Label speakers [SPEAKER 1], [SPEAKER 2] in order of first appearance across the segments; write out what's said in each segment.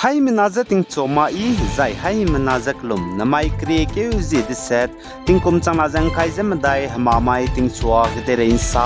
[SPEAKER 1] Hai menaza ting choma I zai hai menaza klum namai kre ke uzi diset ting kum chana jang khai jam dai hamamai ting chua gede insa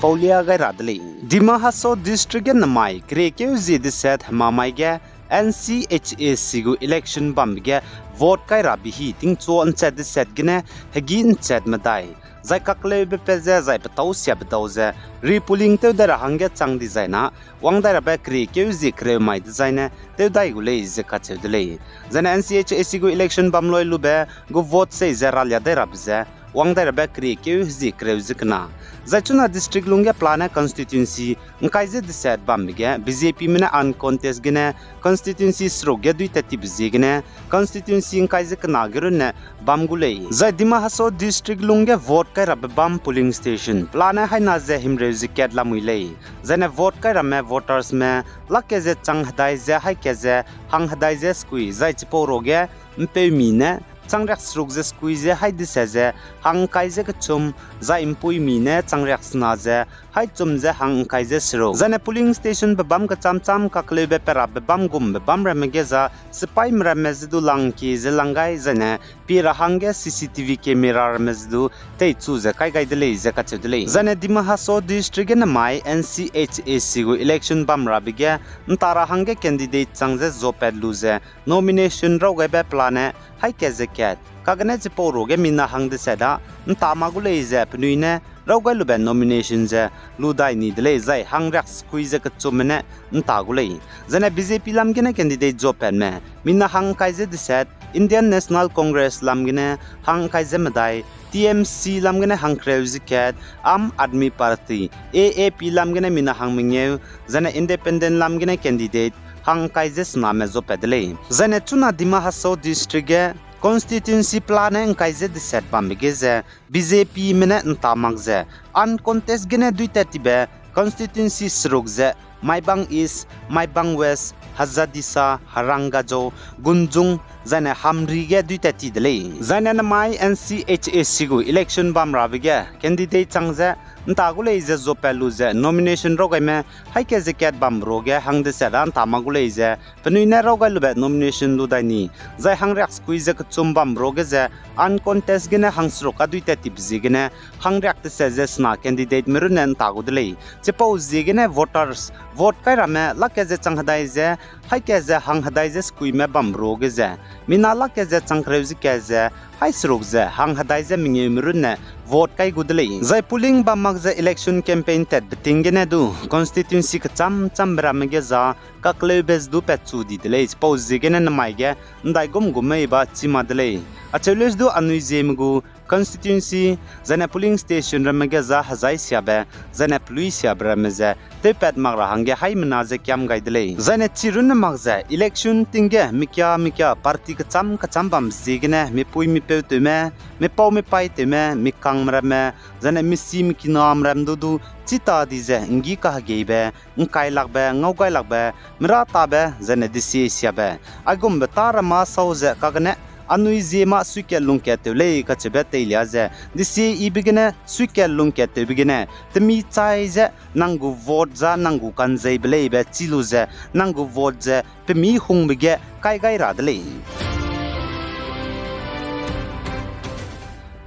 [SPEAKER 1] paulia gai radli dima haso district namai kre ke uzi diset hamamai ge NCHA sigu election bam ge vote kai rabi hi ting chu an chat diset gene hegin chat madai zai kakle be peze zai patau sia patau ze repolling te da hangge chang designa wang da ba kre ke uzi kre mai designa te dai gule ze ka che dele zan NCHA sigu election bam loi lu be go vote se ze ralia de rab ze wang da ba kre ke uzi kre uzi kana Zachuna district lunga plana constituency ngkaize diset bamge BJP mina an contest gene constituency sroge dui tati bzegene constituency ngkaize kana gerune bamgulei zaidima haso district lunga vote kai rab bam polling station plana haina ze himre ziket lamuilei zane vote kai rame voters me lakke ze chang hadai ze haike ze hang hadai ze skui zai chipo roge mpe mine changrak sruk ze squeeze hai dise ze hang kai ze chum za impui mi ne changrak sna ze hai chum ze hang kai ze sro zane polling station be bam ka cham cham ka kle be pera be bam gum be bam ra mege za spai mra mezdu lang ki ze langai zane pi ra hange CCTV camera mezdu te chu ze kai gai dele ze ka chedele zane dima haso district na mai NCHA sigu election bam ra bige ntara hange candidate changze zoped luze nomination ro ga be plane hai ke ze ket kagane chipo roge minna hangde seda ntama gule ze pnuine roga lube nomination ze ludai ni dele zai hangrak squeeze ka chumne nta gule zane BJP lamgene candidate jopen me minna hang kai ze set Indian National Congress lamgene hang kai ze madai TMC lamgene hang kreuzi ket Am Admi Party AAP lamgene minna hang mingeu zane independent lamgene candidate hang kai ze sname zopedle zane chuna dima haso district constituency plan ngkai ze diset bamge ze BJP mena ntamak ze an contest gene duita tibe constituency srok ze maibang east maibang west hazadisa harangajo gunjung zane hamri ge duita ti dele zane na mai NCHA sigu election bam ravige candidate changze ntagule ze zopelu ze nomination rogaime haike ze ket bam roge hangde sedan tamagule ze penuine rogalu be nomination ludani zai hangrak squeeze ka chumbam roge ze an contest gene hangsroka duita tipzi gene hangrak te se sna candidate merunen tagudle chepo zigene voters vote kai rame lake ze changhadai ze haike ze hanghadai ze squeeme bam roge ze minala ke ze changkreuzi ke ze hai srok ze hanghadai ze minge merune vote kai gudle zai polling bam ze election campaign tet betingene du constituency ka cham cham bramge za kakle bez du petsu di dele pause zigene na maige ndai gum gumei ba chima dele acheles du anui zemgu constituency zane polling station ramge za hazai siabe zane police abrameze te pet magra hange hai mnaze kyam gaidele zane chirun magza election tinge mikya party ka cham bam zigene me pui mi pe tume me pau me pai tume mi kang mrame zane mi sim kinam ram du chita dize ngi ka geibe ngai lakbe ngaugai lakbe mra tabe zane disi siabe agum betara ma sauze kagne anui zema sukel lungke tele ka chebe telia ze disi ibigene sukel lungke te bigene temi chai ze nangu vote za nangu kanjei bele be chilu ze nangu vote ze pemi hungbege kai gai radle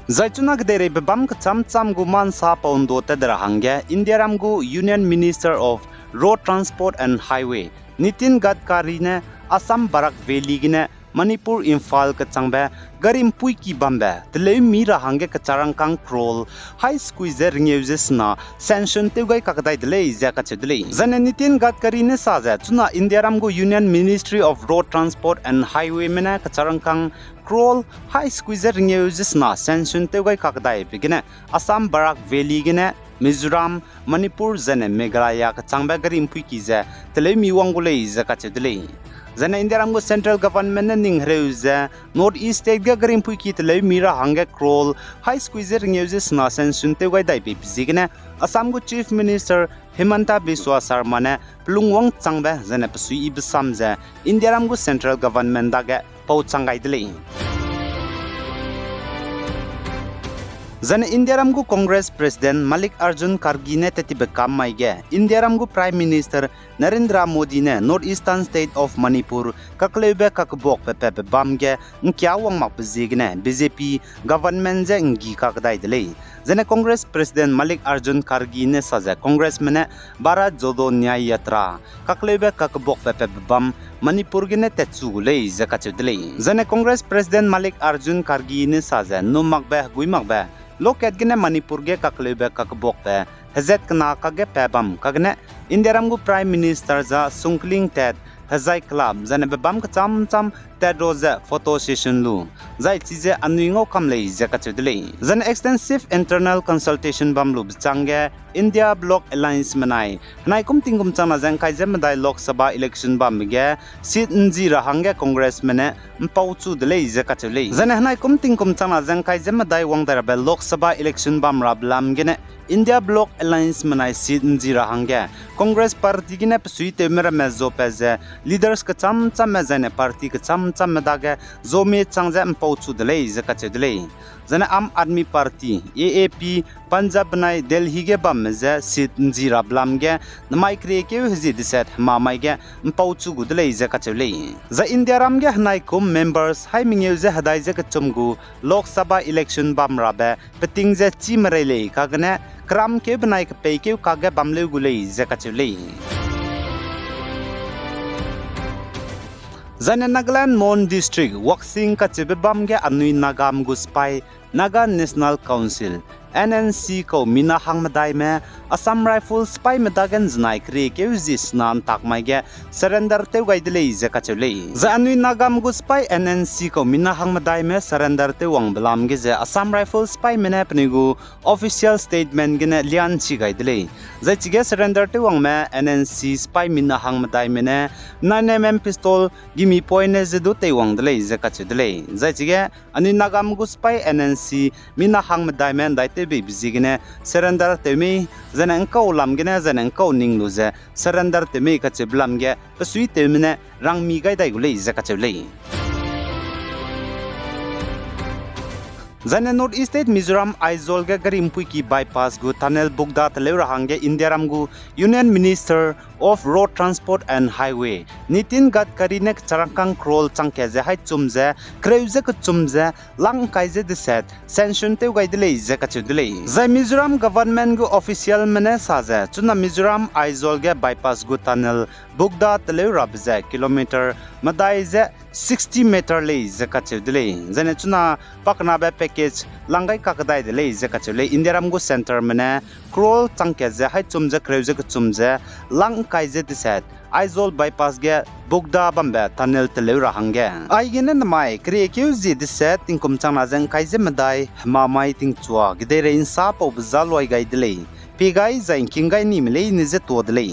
[SPEAKER 1] Zaichuna gdere be bam ka cham gu man sa paundo te dra hange India ramgu Union Minister of Road Transport and Highway Nitin Gadkari ne Assam Barak Valley gine Manipur Imphal ka changba garim pui ki bamba tele mira hange ka charangkang crawl high squeeze ringeuses na sanction te gai kakdai dele ja ka chedle zane Nitin Gadkari ne saja chuna India ramgo Union Ministry of Road Transport and Highway mena ka charangkang crawl high squeeze ringeuses na sanction te gai kakdai bigine Assam Barak Valley gine Mizoram Manipur zane Meghalaya ka changba garim pui ki ja tele mi wangule ja ka chedle Zana India ramgo central government na ningreuza north east state ga garim pui ki tele mira hange crawl high squeeze ringeuses na sanction te gai dai pe bizigna Assam go chief minister Himanta Biswa Sarma ne plungwang changba zana pasui ibsamza India ramgo central government da ga pau changai dele जन India रामगु Congress president Mallikarjun खड़गे ने तेतिबे काम माइगे India रामगु prime minister Narendra Modi ने north eastern state of Manipur ककलेबे ककबोक पे बामगे क्या वंग माक बजिगने बीजेपी गवर्नमेंट जे इंगी काकदाई दले जने कांग्रेस प्रेसिडेंट मल्लिकार्जुन खड़गे ने सजा कांग्रेस में भारत जोड़ो न्याय यात्रा ककलेबे ककबोक पे बम मणिपुर के ने तेचुगुले जकाचुदले जने कांग्रेस प्रेसिडेंट मल्लिकार्जुन खड़गे ने सजा नुमकबे गुइमकबे लोकेट गने मणिपुर के ककलेबे ककबोक पे हजेत कना कगे पेबम कगने इंडिया रामगु प्राइम मिनिस्टर जा सुंकलिंग टेट हजाई क्लब जने बम का चम टेट रोजे फोटो सेशन लु जाय चीजे अनुइंगो कमले जकाचुदले जन एक्सटेंसिव इंटरनल कंसल्टेशन बम लु बचांगे इंडिया ब्लॉक अलायंस मनाई नाय कुमतिंगुम चना जंग काइजे मदाय लोकसभा इलेक्शन बम गे सीट नजी रहंगे कांग्रेस मने पाउचु दले जकाचुले जन हनाय कुमतिंगुम चना जंग काइजे मदाय वंगदर बे लोकसभा इलेक्शन बम राबलाम गेने इंडिया ब्लॉक अलायंस मनाई सीट नजी रहंगे कांग्रेस पार्टी गिने पसुई ते मेरा मेजो पेजे लीडर्स का चम में जने पार्टी का चम में दागे जोमे चंगजे पाउचु दले जकाचुदले जन आम आदमी पार्टी एएपी पंजाब नाय दिल्ली के बम जे सीट नजी राबलाम गे नमाय क्रे के हजी दिसेट मामाय गे पाउचु गुदले जकाचुले ज इंडिया राम गे हनाय कुम मेंबर्स हाय मिंगे जे हदाय जे कचुमगु लोकसभा इलेक्शन बम राबे पेटिंग जे चिमरेले कागने क्राम के बनाय पे के कागे बमले गुले जकाचुले जने नागालैंड मोन डिस्ट्रिक्ट वक्सिंग कचबे बम गे अनुई नागाम गुस्पाई नागा नेशनल काउंसिल NNC को मीना हांगमदाई में असम राइफल स्पाई में दागन जनाई क्रे के उजी स्नान ताकमाई गे सरेंडर ते गाइदले जकाचुले ज अनुई नागाम गुस्पाई NNC को मीना हांगमदाई में सरेंडर ते वंग बलाम गे जे असम राइफल स्पाई में पनिगु ऑफिशियल स्टेटमेंट गे लियान छि गाइदले ज चिगे सरेंडर ते वंग में NNC स्पाई मीना हांगमदाई में 9mm पिस्तौल गिमी पॉइंट जे दु ते वंग दले जकाचुले ज चिगे अनुई नागाम गुस्पाई NNC मीना हांगमदाई में दाइते बिजिगने सरेंडर तेमी जनंको लामगने जनंको निंगलुजे सरेंडर तेमी कचबलामगे पसुई तेमने रांगमी गायदाय गुले जकाचले जने north east state Mizoram Aizawl के गरिमपुई की बाईपास गु टनल बुकदा तले रहांगे इंडिया रामगु union minister of road transport and highway Nitin Gadkari ने चरंकांग क्रोल चंके जे हाय चुमजे क्रेउजे क चुमजे लांग काइजे दिसेट सेंशन ते गाइदले जे कचुदले जे मिजोरम गवर्नमेंट गु ऑफिशियल मने साजे चुना मिजोरम आइजोल के बाईपास गु टनल बुकदा तले रबजे किलोमीटर मदाय जे 60 मीटर ले जे कचुदले जने चुना पकना बे पैकेज लांगाई काकदाय दले जे कचुले इंडिया रामगु सेंटर मने क्रोल चंके जे हाय चुमजे क्रेउजे क चुमजे लांग काइजे दिसेट आइजोल बाईपास गे बुकदा बम्बे टनल तले रहांगे आइगेने नमाय क्रे क्यू जी दिसेट तिंकुम चंगना जंग काइजे मदाय हमामाय तिंगचुआ गदेरे इंसा पौ बजालवाय गाइदले पेगाय जाइंकिंगाय निमले निजे तोदले